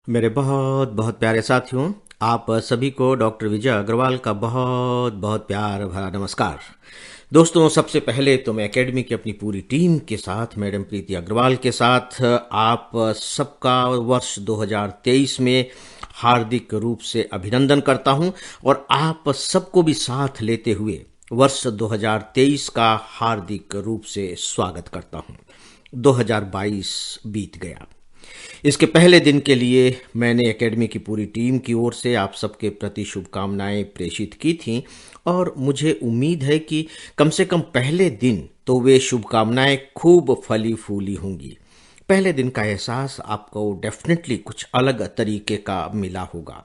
मेरे बहुत बहुत प्यारे साथियों, आप सभी को डॉक्टर विजय अग्रवाल का बहुत बहुत प्यार भरा नमस्कार। दोस्तों, सबसे पहले तो मैं एकेडमी की अपनी पूरी टीम के साथ, मैडम प्रीति अग्रवाल के साथ आप सबका वर्ष 2023 में हार्दिक रूप से अभिनंदन करता हूं और आप सबको भी साथ लेते हुए वर्ष 2023 का हार्दिक रूप से स्वागत करता हूं। 2022 बीत गया। इसके पहले दिन के लिए मैंने एकेडमी की पूरी टीम की ओर से आप सबके प्रति शुभकामनाएं प्रेषित की थीं और मुझे उम्मीद है कि कम से कम पहले दिन तो वे शुभकामनाएं खूब फली फूली होंगी। पहले दिन का एहसास आपको डेफिनेटली कुछ अलग तरीके का मिला होगा।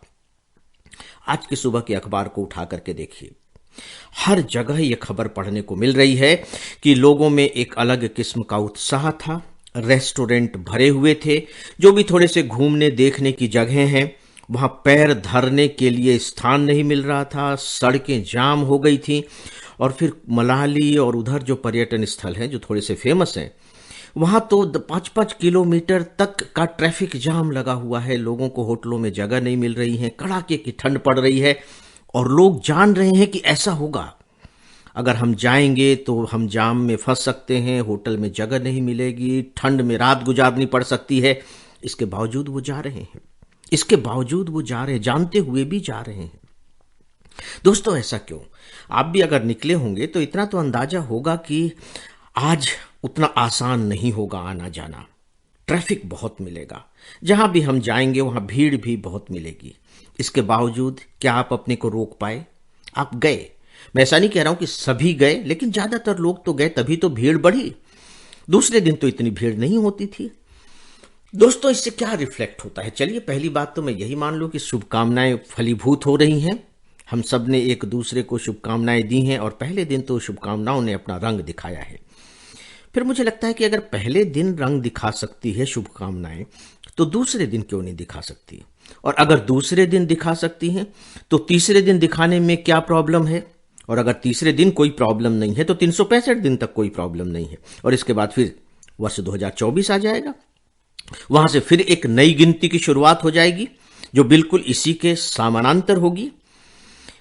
आज की सुबह के अखबार को उठा करके देखिए, हर जगह ये खबर पढ़ने को मिल रही है कि लोगों में एक अलग किस्म का उत्साह था। रेस्टोरेंट भरे हुए थे, जो भी थोड़े से घूमने देखने की जगह हैं वहां पैर धरने के लिए स्थान नहीं मिल रहा था। सड़कें जाम हो गई थी और फिर मनाली और उधर जो पर्यटन स्थल हैं जो थोड़े से फेमस हैं, वहां तो 5-5 किलोमीटर तक का ट्रैफिक जाम लगा हुआ है। लोगों को होटलों में जगह नहीं मिल रही है, कड़ाके की ठंड पड़ रही है और लोग जान रहे हैं कि ऐसा होगा। अगर हम जाएंगे तो हम जाम में फंस सकते हैं, होटल में जगह नहीं मिलेगी, ठंड में रात गुजारनी पड़ सकती है। इसके बावजूद वो जा रहे हैं, जानते हुए भी जा रहे हैं। दोस्तों, ऐसा क्यों? आप भी अगर निकले होंगे तो इतना तो अंदाजा होगा कि आज उतना आसान नहीं होगा आना जाना। ट्रैफिक बहुत मिलेगा, जहां भी हम जाएंगे वहां भीड़ भी बहुत मिलेगी। इसके बावजूद क्या आप अपने को रोक पाए? आप गए। मैं ऐसा नहीं कह रहा हूं कि सभी गए, लेकिन ज्यादातर लोग तो गए, तभी तो भीड़ बढ़ी। दूसरे दिन तो इतनी भीड़ नहीं होती थी। दोस्तों, इससे क्या रिफ्लेक्ट होता है? चलिए, पहली बात तो मैं यही मान लूं कि शुभकामनाएं फलीभूत हो रही हैं। हम सब ने एक दूसरे को शुभकामनाएं दी हैं और पहले दिन तो शुभकामनाओं ने अपना रंग दिखाया है। फिर मुझे लगता है कि अगर पहले दिन रंग दिखा सकती है शुभकामनाएं, तो दूसरे दिन क्यों नहीं दिखा सकती? और अगर दूसरे दिन दिखा सकती हैं, तो तीसरे दिन दिखाने में क्या प्रॉब्लम है? और अगर तीसरे दिन कोई प्रॉब्लम नहीं है तो 365 दिन तक कोई प्रॉब्लम नहीं है। और इसके बाद फिर वर्ष 2024 आ जाएगा, वहां से फिर एक नई गिनती की शुरुआत हो जाएगी जो बिल्कुल इसी के समानांतर होगी।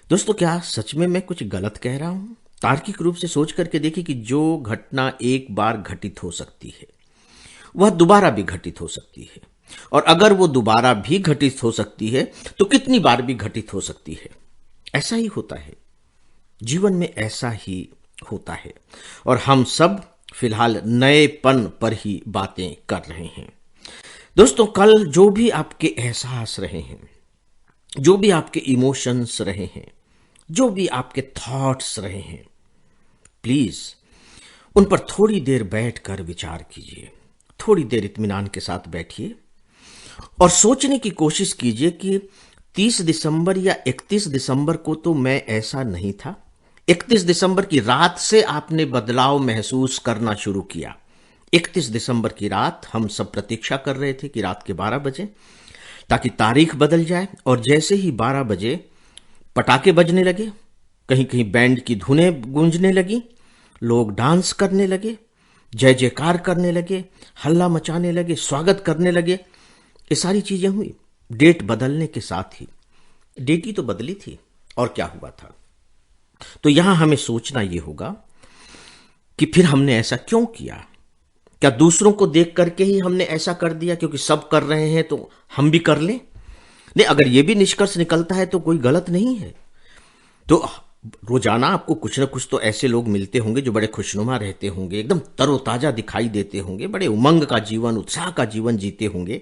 दोस्तों, क्या सच में मैं कुछ गलत कह रहा हूं? तार्किक रूप से सोच करके देखिए कि जो घटना एक बार घटित हो सकती है वह दोबारा भी घटित हो सकती है, और अगर वो दोबारा भी घटित हो सकती है तो कितनी बार भी घटित हो सकती है। ऐसा ही होता है, जीवन में ऐसा ही होता है। और हम सब फिलहाल नएपन पर ही बातें कर रहे हैं। दोस्तों, कल जो भी आपके एहसास रहे हैं, जो भी आपके इमोशंस रहे हैं, जो भी आपके थॉट्स रहे हैं, प्लीज उन पर थोड़ी देर बैठकर विचार कीजिए। थोड़ी देर इत्मीनान के साथ बैठिए और सोचने की कोशिश कीजिए कि 30 दिसंबर या 31 दिसंबर को तो मैं ऐसा नहीं था। 31 दिसंबर की रात से आपने बदलाव महसूस करना शुरू किया। 31 दिसंबर की रात हम सब प्रतीक्षा कर रहे थे कि रात के 12 बजे, ताकि तारीख बदल जाए। और जैसे ही 12 बजे पटाखे बजने लगे, कहीं कहीं बैंड की धुनें गूंजने लगी, लोग डांस करने लगे, जय जयकार करने लगे, हल्ला मचाने लगे, स्वागत करने लगे, ये सारी चीजें हुई। डेट बदलने के साथ ही डेट ही तो बदली थी, और क्या हुआ था? तो यहां हमें सोचना यह होगा कि फिर हमने ऐसा क्यों किया? क्या दूसरों को देख करके ही हमने ऐसा कर दिया क्योंकि सब कर रहे हैं तो हम भी कर लें? नहीं, अगर यह भी निष्कर्ष निकलता है तो कोई गलत नहीं है। तो रोजाना आपको कुछ ना कुछ तो ऐसे लोग मिलते होंगे जो बड़े खुशनुमा रहते होंगे, एकदम तरोताजा दिखाई देते होंगे, बड़े उमंग का जीवन, उत्साह का जीवन जीते होंगे।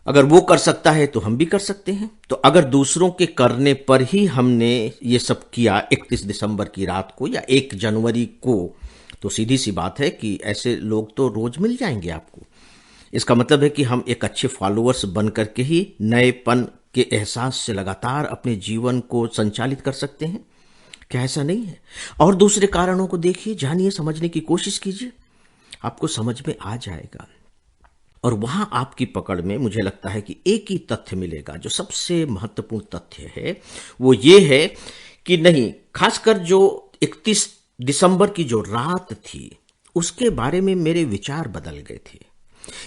अगर वो कर सकता है तो हम भी कर सकते हैं। तो अगर दूसरों के करने पर ही हमने ये सब किया 31 दिसंबर की रात को या 1 जनवरी को, तो सीधी सी बात है कि ऐसे लोग तो रोज मिल जाएंगे आपको। इसका मतलब है कि हम एक अच्छे फॉलोअर्स बन करके ही नएपन के एहसास से लगातार अपने जीवन को संचालित कर सकते हैं। क्या ऐसा नहीं है? और दूसरे कारणों को देखिए, जानिए, समझने की कोशिश कीजिए, आपको समझ में आ जाएगा। और वहां आपकी पकड़ में मुझे लगता है कि एक ही तथ्य मिलेगा जो सबसे महत्वपूर्ण तथ्य है। वो ये है कि नहीं, खासकर जो 31 दिसंबर की जो रात थी उसके बारे में मेरे विचार बदल गए थे।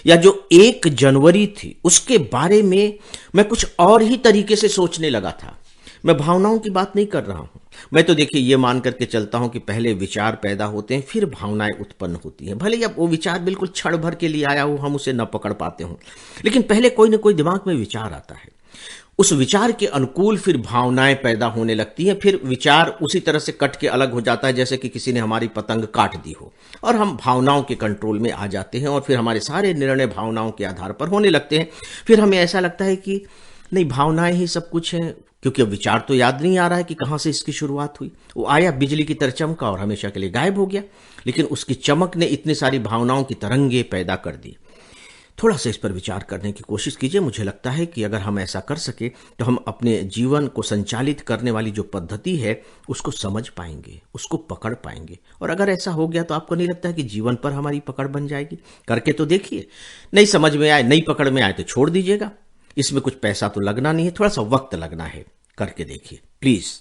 या जो 1 जनवरी थी उसके बारे में मैं कुछ और ही तरीके से सोचने लगा था। मैं भावनाओं की बात नहीं कर रहा हूं। मैं तो देखिए ये मान करके चलता हूं कि पहले विचार पैदा होते हैं, फिर भावनाएं उत्पन्न होती हैं। भले ही अब वो विचार बिल्कुल क्षण भर के लिए आया हो, हम उसे न पकड़ पाते हों, लेकिन पहले कोई ना कोई दिमाग में विचार आता है। उस विचार के अनुकूल फिर भावनाएं पैदा होने लगती हैं, फिर विचार उसी तरह से कट के अलग हो जाता है जैसे कि किसी ने हमारी पतंग काट दी हो, और हम भावनाओं के कंट्रोल में आ जाते हैं और फिर हमारे सारे निर्णय भावनाओं के आधार पर होने लगते हैं। फिर हमें ऐसा लगता है कि नहीं, भावनाएं ही सब कुछ है, क्योंकि अब विचार तो याद नहीं आ रहा है कि कहां से इसकी शुरुआत हुई। वो आया, बिजली की तरह चमका और हमेशा के लिए गायब हो गया, लेकिन उसकी चमक ने इतनी सारी भावनाओं की तरंगे पैदा कर दी। थोड़ा सा इस पर विचार करने की कोशिश कीजिए। मुझे लगता है कि अगर हम ऐसा कर सके तो हम अपने जीवन को संचालित करने वाली जो पद्धति है उसको समझ पाएंगे, उसको पकड़ पाएंगे। और अगर ऐसा हो गया तो आपको नहीं लगता है कि जीवन पर हमारी पकड़ बन जाएगी? करके तो देखिए। नहीं समझ में आए, नहीं पकड़ में आए तो छोड़ दीजिएगा। इसमें कुछ पैसा तो लगना नहीं है, थोड़ा सा वक्त लगना है। करके देखिए प्लीज।